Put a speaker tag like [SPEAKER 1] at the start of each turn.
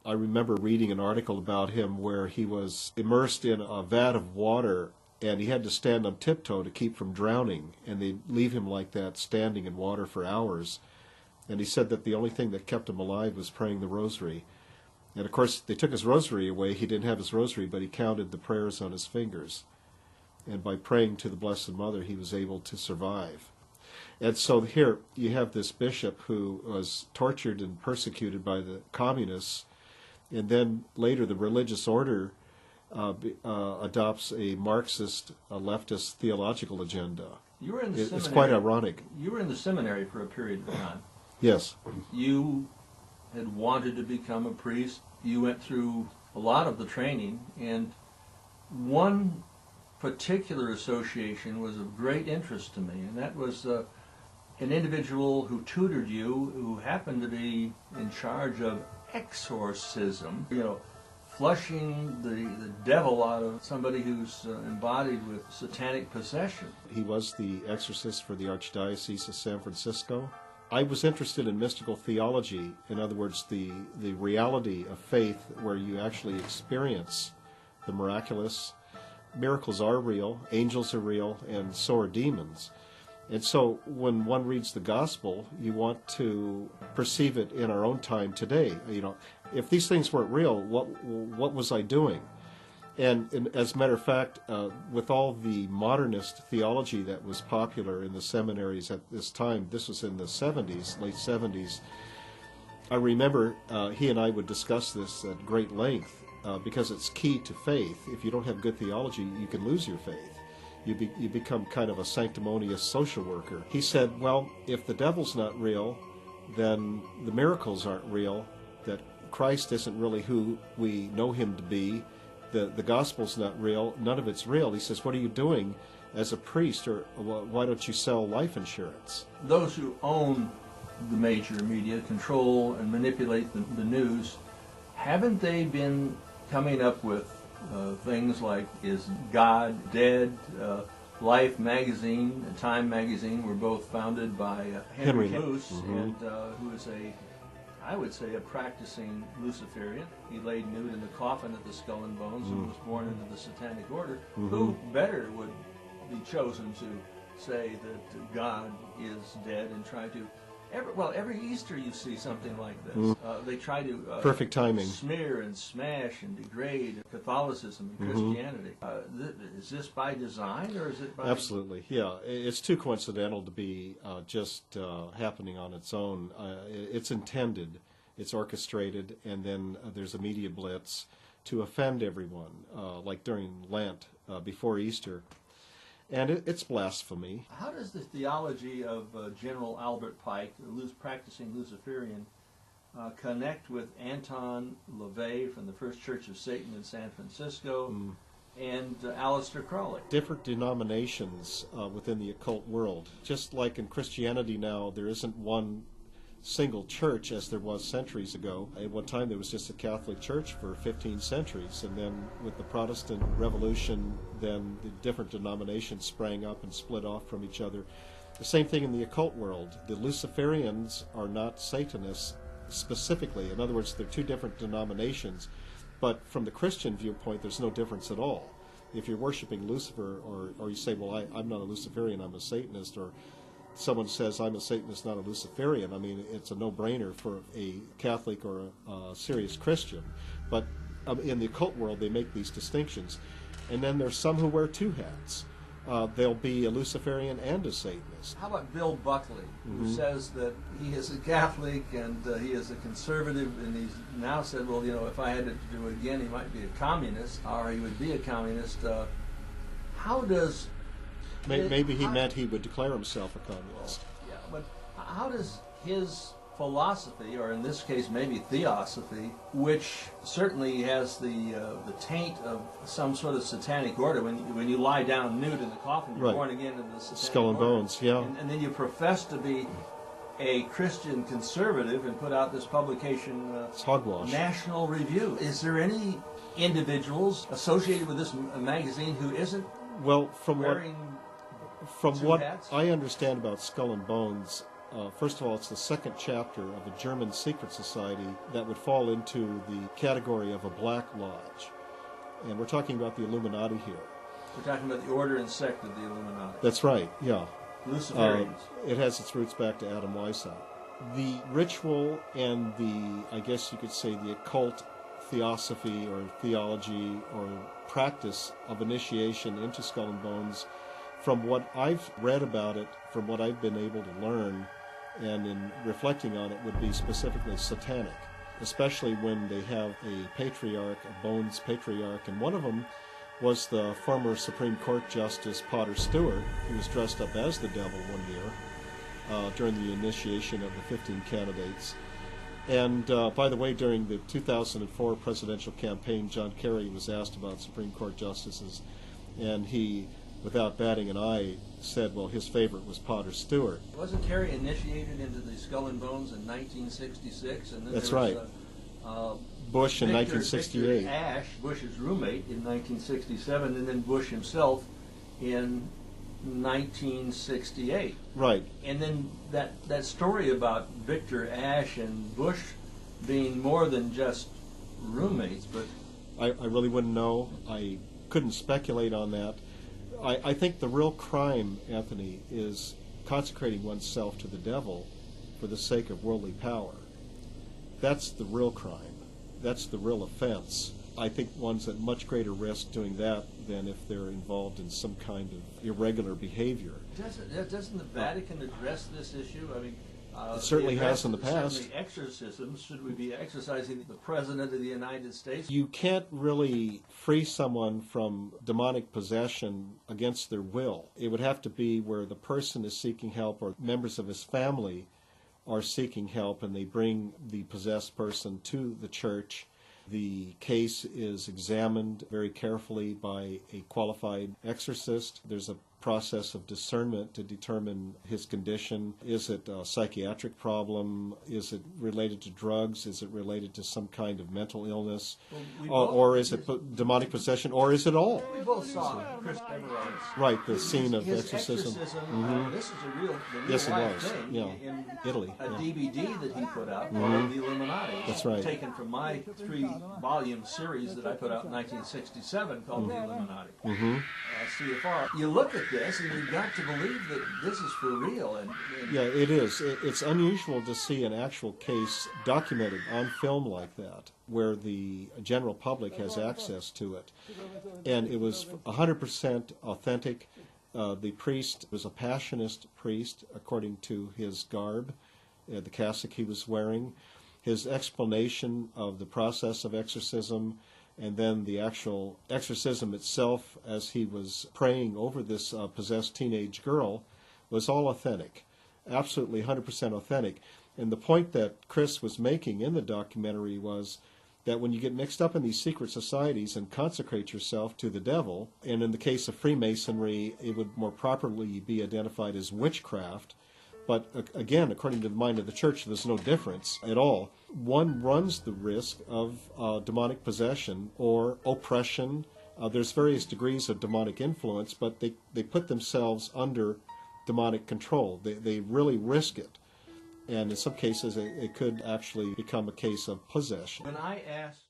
[SPEAKER 1] I remember reading an article about him where he was immersed in a vat of water and he had to stand on tiptoe to keep from drowning, and they'd leave him like that standing in water for hours. And he said that the only thing that kept him alive was praying the rosary. And of course, they took his rosary away. He didn't have his rosary, but he counted the prayers on his fingers. And by praying to the Blessed Mother, he was able to survive. And so here you have this bishop who was tortured and persecuted by the communists, and then later the religious order adopts a Marxist, leftist theological agenda.
[SPEAKER 2] You were in the seminary.
[SPEAKER 1] It's quite ironic.
[SPEAKER 2] You were in the seminary for a period of time.
[SPEAKER 1] Yes.
[SPEAKER 2] You had wanted to become a priest. You went through a lot of the training, and one particular association was of great interest to me, and that was an individual who tutored you, who happened to be in charge of exorcism, flushing the devil out of somebody who's embodied with satanic possession.
[SPEAKER 1] He was the exorcist for the Archdiocese of San Francisco. I was interested in mystical theology, in other words, the reality of faith where you actually experience the miraculous. Miracles are real, angels are real, and so are demons. And so when one reads the gospel, you want to perceive it in our own time today. If these things weren't real, what was I doing? And as a matter of fact, with all the modernist theology that was popular in the seminaries at this time, this was in the 70s, late 70s, I remember he and I would discuss this at great length because it's key to faith. If you don't have good theology, you can lose your faith. You become kind of a sanctimonious social worker. He said, well, if the devil's not real, then the miracles aren't real, that Christ isn't really who we know him to be, the gospel's not real, none of it's real. He says, what are you doing as a priest, or why don't you sell life insurance?
[SPEAKER 2] Those who own the major media, control and manipulate the news, haven't they been coming up with things like, is God dead? Life magazine and Time magazine were both founded by Henry Luce, and who is I would say, a practicing Luciferian. He laid nude in the coffin at the Skull and Bones and was born into the Satanic Order. Who better would be chosen to say that God is dead and try to... Every Easter you see something like this. They try to
[SPEAKER 1] perfect timing.
[SPEAKER 2] Smear and smash and degrade Catholicism and Christianity. Is this by design, or is it by...
[SPEAKER 1] Absolutely, yeah. It's too coincidental to be just happening on its own. It's intended, it's orchestrated, and then there's a media blitz to offend everyone, like during Lent, before Easter. And it's blasphemy.
[SPEAKER 2] How does the theology of General Albert Pike, practicing Luciferian, connect with Anton LaVey from the First Church of Satan in San Francisco and Aleister Crowley? Different
[SPEAKER 1] denominations within the occult world. Just like in Christianity now, there isn't one single church as there was centuries ago. At one time there was just a Catholic Church for 15 centuries, and then with the Protestant Revolution, then the different denominations sprang up and split off from each other. The same thing in the occult world. The Luciferians are not Satanists specifically. In other words, they're two different denominations, but from the Christian viewpoint there's no difference at all. If you're worshiping Lucifer, or you say, well, I'm not a Luciferian, I'm a Satanist, or someone says, I'm a Satanist, not a Luciferian, I mean, it's a no-brainer for a Catholic or a serious Christian. But in the occult world, they make these distinctions. And then there's some who wear two hats. They'll be a Luciferian and a Satanist.
[SPEAKER 2] How about Bill Buckley, who says that he is a Catholic and he is a conservative, and he's now said, well, if I had to do it again, he might be a communist, or he would be a communist. How does...
[SPEAKER 1] Maybe he meant he would declare himself a communist.
[SPEAKER 2] Yeah, but how does his philosophy, or in this case maybe theosophy, which certainly has the taint of some sort of satanic order, when you lie down nude in the coffin, you're born again in the satanic
[SPEAKER 1] Skull and
[SPEAKER 2] order.
[SPEAKER 1] Bones, yeah.
[SPEAKER 2] And then you profess to be a Christian conservative and put out this publication,
[SPEAKER 1] it's hogwash.
[SPEAKER 2] National Review. Is there any individuals associated with this magazine who isn't
[SPEAKER 1] From
[SPEAKER 2] wearing
[SPEAKER 1] what
[SPEAKER 2] hats?
[SPEAKER 1] I understand about Skull and Bones, first of all, it's the second chapter of a German secret society that would fall into the category of a Black Lodge. And we're talking about the Illuminati here.
[SPEAKER 2] We're talking about the order and sect of the Illuminati.
[SPEAKER 1] That's right, yeah.
[SPEAKER 2] Luciferians.
[SPEAKER 1] It has its roots back to Adam Weishaupt. The ritual and the, I guess you could say, the occult theosophy or theology or practice of initiation into Skull and Bones, from what I've read about it, from what I've been able to learn, and in reflecting on it, would be specifically satanic, especially when they have a patriarch, a Bones patriarch, and one of them was the former Supreme Court Justice Potter Stewart, who was dressed up as the devil one year during the initiation of the 15 candidates. And by the way, during the 2004 presidential campaign, John Kerry was asked about Supreme Court justices, and he, without batting an eye, said, well, his favorite was Potter Stewart.
[SPEAKER 2] Wasn't Kerry initiated into the Skull and Bones in 1966? And then
[SPEAKER 1] That's
[SPEAKER 2] there was,
[SPEAKER 1] right. Bush in 1968.
[SPEAKER 2] Victor Ashe, Bush's roommate, in 1967, and then Bush himself in 1968.
[SPEAKER 1] Right.
[SPEAKER 2] And then that story about Victor Ashe and Bush being more than just roommates, but...
[SPEAKER 1] I really wouldn't know. I couldn't speculate on that. I think the real crime, Anthony, is consecrating oneself to the devil for the sake of worldly power. That's the real crime. That's the real offense. I think one's at much greater risk doing that than if they're involved in some kind of irregular behavior.
[SPEAKER 2] Doesn't the Vatican address this issue? I mean,
[SPEAKER 1] it certainly has in the past.
[SPEAKER 2] Certainly exorcisms. Should we be exorcising the President of the United States?
[SPEAKER 1] You can't really free someone from demonic possession against their will. It would have to be where the person is seeking help or members of his family are seeking help, and they bring the possessed person to the church. The case is examined very carefully by a qualified exorcist. There's a process of discernment to determine his condition. Is it a psychiatric problem? Is it related to drugs? Is it related to some kind of mental illness? Or is it demonic possession? Or is it all?
[SPEAKER 2] We both saw Chris Everard's.
[SPEAKER 1] Right, the scene of
[SPEAKER 2] his
[SPEAKER 1] exorcism.
[SPEAKER 2] This is a real
[SPEAKER 1] Yes, it
[SPEAKER 2] life
[SPEAKER 1] was.
[SPEAKER 2] thing
[SPEAKER 1] Yeah.
[SPEAKER 2] in
[SPEAKER 1] Italy.
[SPEAKER 2] a
[SPEAKER 1] Yeah.
[SPEAKER 2] DVD that he put out called The Illuminati.
[SPEAKER 1] That's right.
[SPEAKER 2] Taken from my 3-volume series that I put out in 1967 called The Illuminati. CFR. You look at this and you've got to believe that this is for real. And
[SPEAKER 1] Yeah, it is. It's unusual to see an actual case documented on film like that, where the general public has access to it. And it was 100% authentic. The priest was a Passionist priest, according to his garb, the cassock he was wearing. His explanation of the process of exorcism, and then the actual exorcism itself as he was praying over this possessed teenage girl, was all authentic, absolutely 100% authentic. And the point that Chris was making in the documentary was that when you get mixed up in these secret societies and consecrate yourself to the devil, and in the case of Freemasonry, it would more properly be identified as witchcraft, but again, according to the mind of the church, there's no difference at all. One runs the risk of demonic possession or oppression. There's various degrees of demonic influence, but they put themselves under demonic control. They really risk it. And in some cases, it could actually become a case of possession.
[SPEAKER 2] when I asked